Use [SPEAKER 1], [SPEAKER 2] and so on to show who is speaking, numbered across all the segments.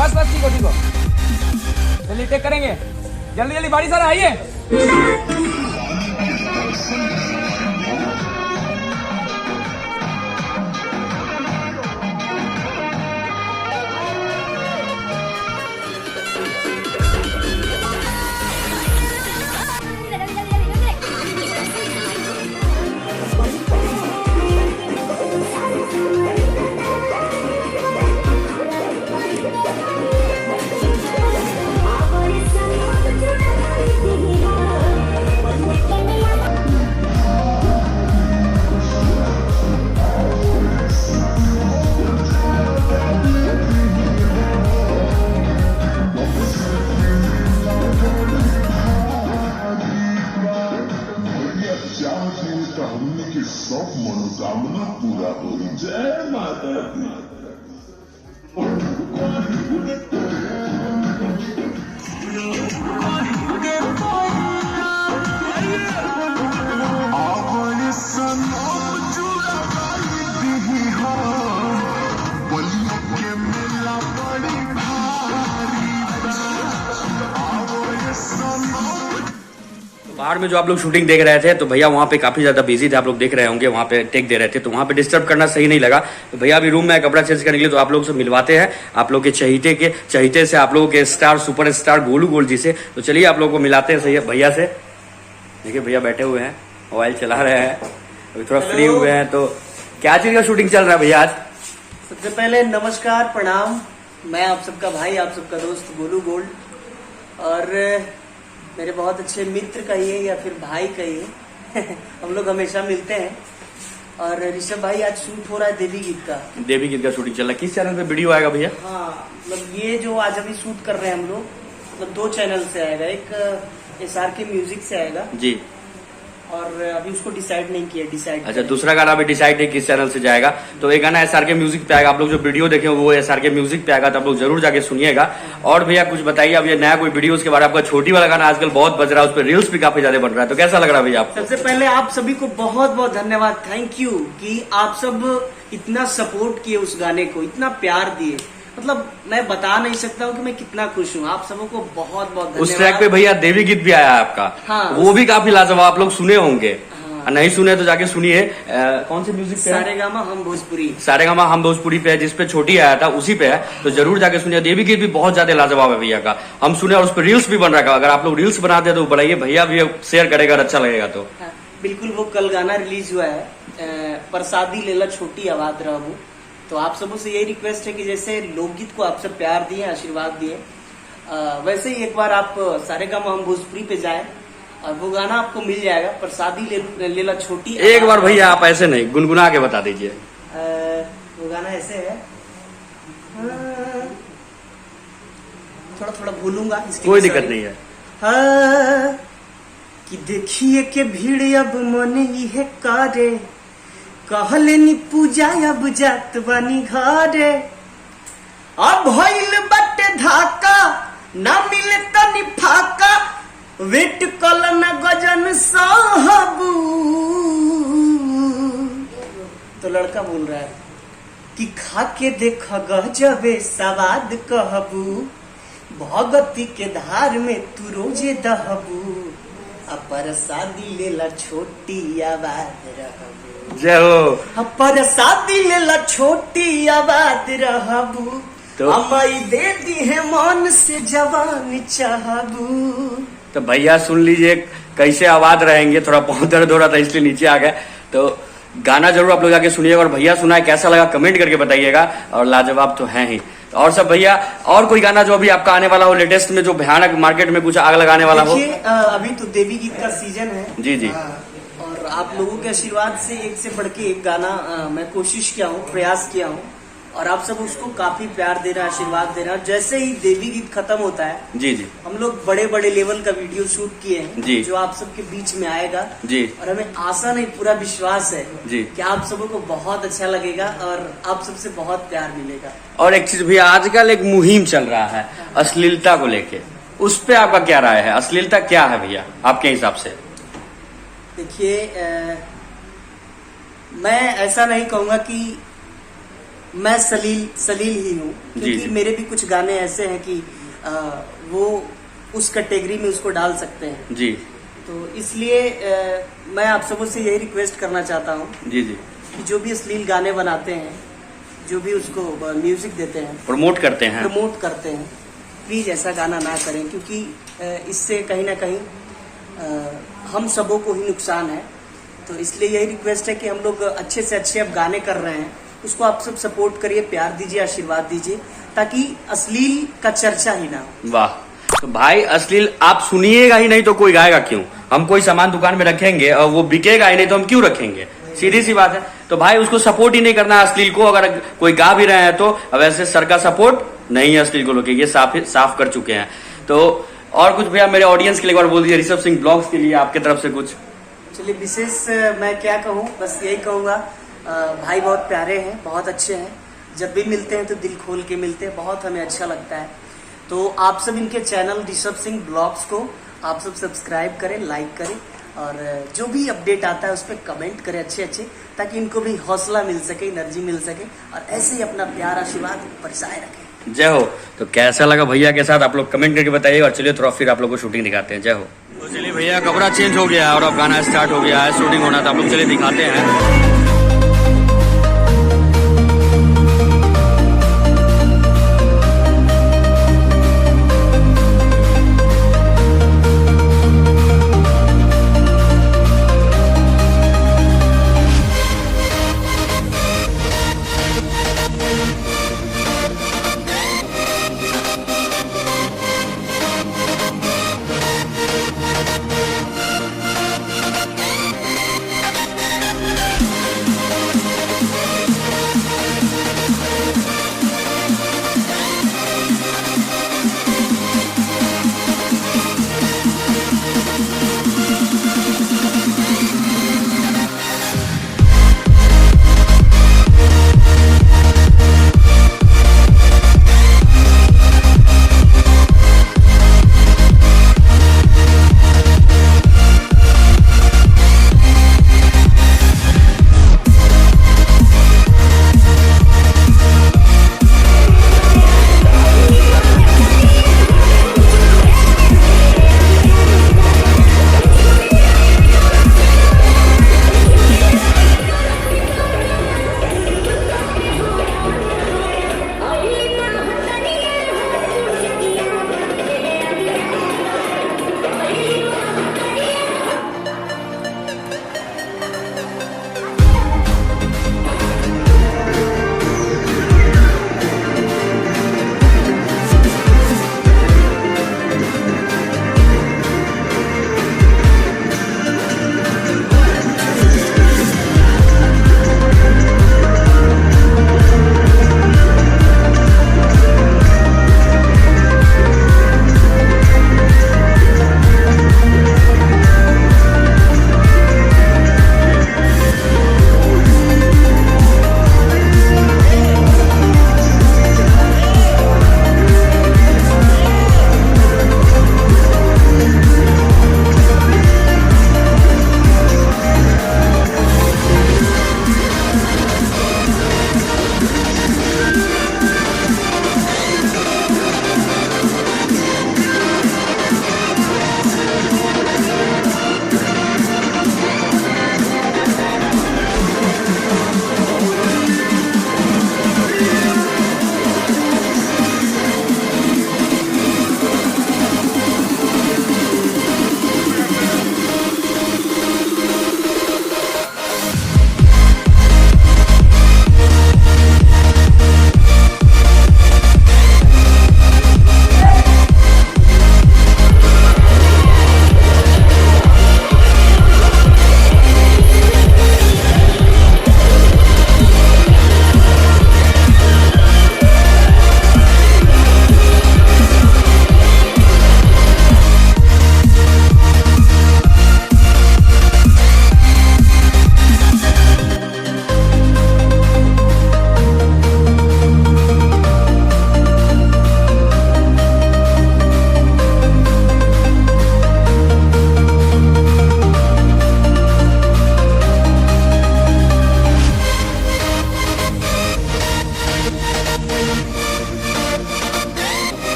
[SPEAKER 1] बस बस ठीक हो चलिए टेक करेंगे, जल्दी जल्दी बाड़ी सर आइए।
[SPEAKER 2] सब मनोकामना पूरा हो। जय माता दी।
[SPEAKER 3] बाहर में जो आप लोग शूटिंग देख रहे थे, तो भैया वहाँ पे काफी ज्यादा बिजी थे, आप लोग देख रहे होंगे, वहाँ पे टेक दे रहे थे, तो वहाँ पे डिस्टर्ब करना सही नहीं लगा। तो भैया अभी रूम में कपड़ा चेंज करने के लिए, तो आप लोग से मिलवाते हैं आप लोग के चहीते से, आप लोगों के star super star Golu gold ji से। तो चलिए आप लोग को मिलाते हैं सही है भैया से। देखिए भैया बैठे हुए हैं, मोबाइल चला रहे हैं, अभी थोड़ा फ्री हुए हैं। तो क्या चीज का शूटिंग चल रहा है भैया आज?
[SPEAKER 4] सबसे पहले नमस्कार प्रणाम, मैं आप सबका भाई, आप सबका दोस्त गोलू गोल्ड, और मेरे बहुत अच्छे मित्र कहिए या फिर भाई कहिए हम लोग हमेशा मिलते हैं। और ऋषभ भाई आज शूट हो रहा है देवी गीत का शूटिंग चल रहा है। किस चैनल पे वीडियो आएगा भैया? हाँ, मतलब ये जो आज अभी शूट कर रहे हैं हम लोग, मतलब 2 चैनल से आएगा। एक SRK म्यूजिक से आएगा जी, और अभी उसको डिसाइड नहीं किया, डिसाइड
[SPEAKER 3] अच्छा, दूसरा गाना भी डिसाइड है किस चैनल से जाएगा। तो एक गाना SRK म्यूजिक पे आएगा, आप लोग जो वीडियो देखे वो SRK म्यूजिक पे आएगा, तो आप लोग जरूर जाके सुनिएगा। और भैया कुछ बताइए, अब ये नया कोई वीडियो के बारे में, आपका छोटी वाला गाना आजकल बहुत बज रहा है, उस पर रील्स भी काफी ज्यादा बन रहा है, तो कैसा लग रहा है भैया आपको?
[SPEAKER 4] सबसे पहले आप सभी को बहुत बहुत धन्यवाद, थैंक यू कि आप सब इतना सपोर्ट किए उस गाने को, इतना प्यार दिए। मतलब मैं बता नहीं सकता हूँ कि मैं कितना खुश हूँ। आप सबों को बहुत बहुत धन्यवाद।
[SPEAKER 3] उस ट्रैक पे भैया देवी गीत भी आया है आपका,
[SPEAKER 4] हाँ,
[SPEAKER 3] वो भी काफी लाजवाब, आप लोग सुने होंगे।
[SPEAKER 4] हाँ।
[SPEAKER 3] नहीं सुने तो जाके सुनिए। कौन से म्यूजिक पे?
[SPEAKER 4] सारेगामा हम भोजपुरी।
[SPEAKER 3] सारेगामा हम भोजपुरी पे है, जिसपे छोटी आया था उसी पे है, तो जरूर जाके सुनिए। देवी गीत भी बहुत ज्यादा लाजवाब है भैया का, हम सुने और उस पर रील्स भी बन रहा है। अगर आप लोग रील्स बनाते हैं तो बनाइए, भैया भी शेयर करेगा और अच्छा लगेगा। तो
[SPEAKER 4] हाँ, बिल्कुल वो कल गाना रिलीज हुआ है, प्रसादी लेला छोटी आवाज रहू। तो आप सबों से यही रिक्वेस्ट है कि जैसे लोकगीत को आप सब प्यार दिए, आशीर्वाद दिए, वैसे ही एक बार आप सारेगामा हम भोजपुरी पे जाएं और वो गाना आपको मिल जाएगा, प्रसादी लेला छोटी।
[SPEAKER 3] एक बार भैया आप ऐसे नहीं गुनगुना के बता दीजिए।
[SPEAKER 4] वो गाना ऐसे है, थोड़ा थोड़ा भूलूंगा,
[SPEAKER 3] कोई दिक्कत नहीं है।
[SPEAKER 4] हाँ, कि देखिए के भीड़ अब मन ही है कारे, कहले नी पूजा अब जात बानी घरे, अब भइल बटे धाका ना मिले तनी फाका, वेट कल न गजन साहबू। तो लड़का बोल रहा है कि खा के देख गजबे सवाद कहबू, भगती के धार में तू रोजे दहबू, अपर शादी लेला छोटी आबाद रहबू।
[SPEAKER 3] जय हो।
[SPEAKER 4] अपर शादी लेला छोटी आबाद रहबू,
[SPEAKER 3] तो
[SPEAKER 4] अमाई दे दी है मन से जवान चाहबू।
[SPEAKER 3] तो भैया सुन लीजिए कैसे आवाज रहेंगे, थोड़ा बहुत दर्द हो रहा था इसलिए नीचे आ गया। तो गाना जरूर आप लोग जाके सुनिएगा, और भैया सुनाए कैसा लगा कमेंट करके बताइएगा, और लाजवाब तो है ही। और सब भैया, और कोई गाना जो अभी आपका आने वाला हो लेटेस्ट में, जो भयानक मार्केट में कुछ आग लगाने वाला हो?
[SPEAKER 4] अभी तो देवी गीत का सीजन है।
[SPEAKER 3] जी जी।
[SPEAKER 4] और आप लोगों के आशीर्वाद से एक से बढ़ के एक गाना मैं कोशिश किया हूँ, प्रयास किया हूँ, और आप सब उसको काफी प्यार दे रहे हैं, आशीर्वाद दे रहे हैं। जैसे ही देवी गीत खत्म होता है,
[SPEAKER 3] जी जी,
[SPEAKER 4] हम लोग बड़े बड़े लेवल का वीडियो शूट किए हैं
[SPEAKER 3] जी,
[SPEAKER 4] जो आप सबके बीच में आएगा
[SPEAKER 3] जी।
[SPEAKER 4] और हमें आशा नहीं, पूरा विश्वास है
[SPEAKER 3] जी
[SPEAKER 4] कि आप सबों को बहुत अच्छा लगेगा और आप सबसे बहुत प्यार मिलेगा।
[SPEAKER 3] और एक चीज भैया, आजकल एक मुहिम चल रहा है अश्लीलता को लेके, उस पे आपका क्या राय है? अश्लीलता क्या है भैया आपके हिसाब से?
[SPEAKER 4] देखिए, मैं ऐसा नहीं कहूंगा कि मैं सलील ही हूँ, क्योंकि मेरे भी कुछ गाने ऐसे हैं कि वो उस कैटेगरी में उसको डाल सकते हैं
[SPEAKER 3] जी।
[SPEAKER 4] तो इसलिए मैं आप सबों से यही रिक्वेस्ट करना चाहता हूँ
[SPEAKER 3] जी जी,
[SPEAKER 4] कि जो भी अश्लील गाने बनाते हैं, जो भी उसको म्यूजिक देते हैं,
[SPEAKER 3] प्रमोट करते हैं,
[SPEAKER 4] प्लीज ऐसा गाना ना करें, क्योंकि इससे कहीं ना कहीं हम सबों को ही नुकसान है। तो इसलिए यही रिक्वेस्ट है कि हम लोग अच्छे से अच्छे अब गाने कर रहे हैं, उसको आप सब सपोर्ट करिए, प्यार दीजिए, आशीर्वाद दीजिए, ताकि अश्लील का चर्चा ही ना हो।
[SPEAKER 3] वाह। तो भाई अश्लील आप सुनिएगा ही नहीं तो कोई गाएगा क्यों? हम कोई सामान दुकान में रखेंगे और वो बिकेगा ही नहीं तो हम क्यों रखेंगे? सीधी सी बात है। तो भाई उसको सपोर्ट ही नहीं करना अश्लील को, अगर कोई गा भी रहे हैं तो। वैसे सर का सपोर्ट नहीं है अश्लील को लोग, ये साफ कर चुके हैं। तो और कुछ भैया मेरे ऑडियंस के लिए एक बार बोल दीजिए, ऋषभ सिंह ब्लॉग्स के लिए आपके तरफ से कुछ।
[SPEAKER 4] चलिए, विशेष मैं क्या कहूँ, बस यही कहूँगा, भाई बहुत प्यारे हैं, बहुत अच्छे हैं, जब भी मिलते हैं तो दिल खोल के मिलते हैं, बहुत हमें अच्छा लगता है। तो आप सब इनके चैनल ऋषभ सिंह ब्लॉग्स को आप सब सब्सक्राइब करें, लाइक करें, और जो भी अपडेट आता है उस पर कमेंट करें अच्छे अच्छे, ताकि इनको भी हौसला मिल सके, एनर्जी मिल सके, और ऐसे ही अपना प्यार आशीर्वाद बरसाए रखें।
[SPEAKER 3] जय हो। तो कैसा लगा भैया के साथ आप लोग कमेंट करके बताइए, और चलिए थोड़ा फिर आप लोग को शूटिंग दिखाते हैं। जय हो। तो चलिए भैया, कपड़ा चेंज हो गया और अब गाना स्टार्ट हो गया है, शूटिंग होना था, आप लोग चलिए दिखाते हैं।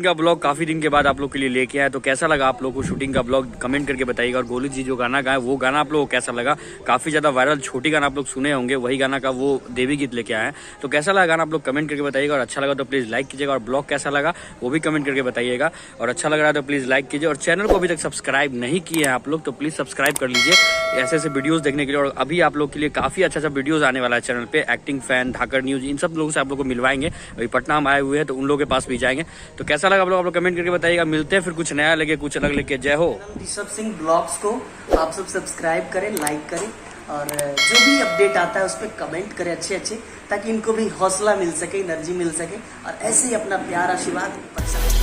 [SPEAKER 3] का ब्लॉग काफी दिन के बाद आप लोग के लिए लेके आए, तो कैसा लगा आप लोग को शूटिंग का ब्लॉग कमेंट करके बताइएगा। और गोलू जी जो गाना गाए वो गाना आप लोग को कैसा लगा, काफी ज्यादा वायरल छोटी गाना आप लोग सुने होंगे, वही गाना का वो देवी गीत लेके आए हैं। तो कैसा लगा गाना आप लोग कमेंट करके बताइएगा, और अच्छा लगा तो प्लीज लाइक कीजिएगा, और ब्लॉग कैसा लगा वो भी कमेंट करके बताइएगा। और अच्छा लग रहा है तो प्लीज लाइक कीजिए, और चैनल को अभी तक सब्सक्राइब नहीं किए हैं आप लोग तो प्लीज सब्सक्राइब कर लीजिए ऐसे ऐसे वीडियोस देखने के लिए। और अभी आप लोग के लिए काफी अच्छा अच्छा वीडियोस आने वाला है चैनल पे, एक्टिंग फैन, धाकड़ न्यूज, इन सब लोगों से आप लोग को मिलवाएंगे। अभी पटना हम आए हुए हैं तो उन लोगों के पास भी जाएंगे। तो कैसा लगा आप लोग कमेंट करके बताइएगा। मिलते हैं फिर कुछ नया लगे, कुछ अलग लेके। जय हो।
[SPEAKER 4] ऋषभ सिंह ब्लॉग्स को आप सब सब्सक्राइब करें, लाइक करें, और जो भी अपडेट आता है उस पर कमेंट करें अच्छे, ताकि इनको भी हौसला मिल सके, एनर्जी मिल सके, और ऐसे ही अपना प्यार आशीर्वाद बरसाएं।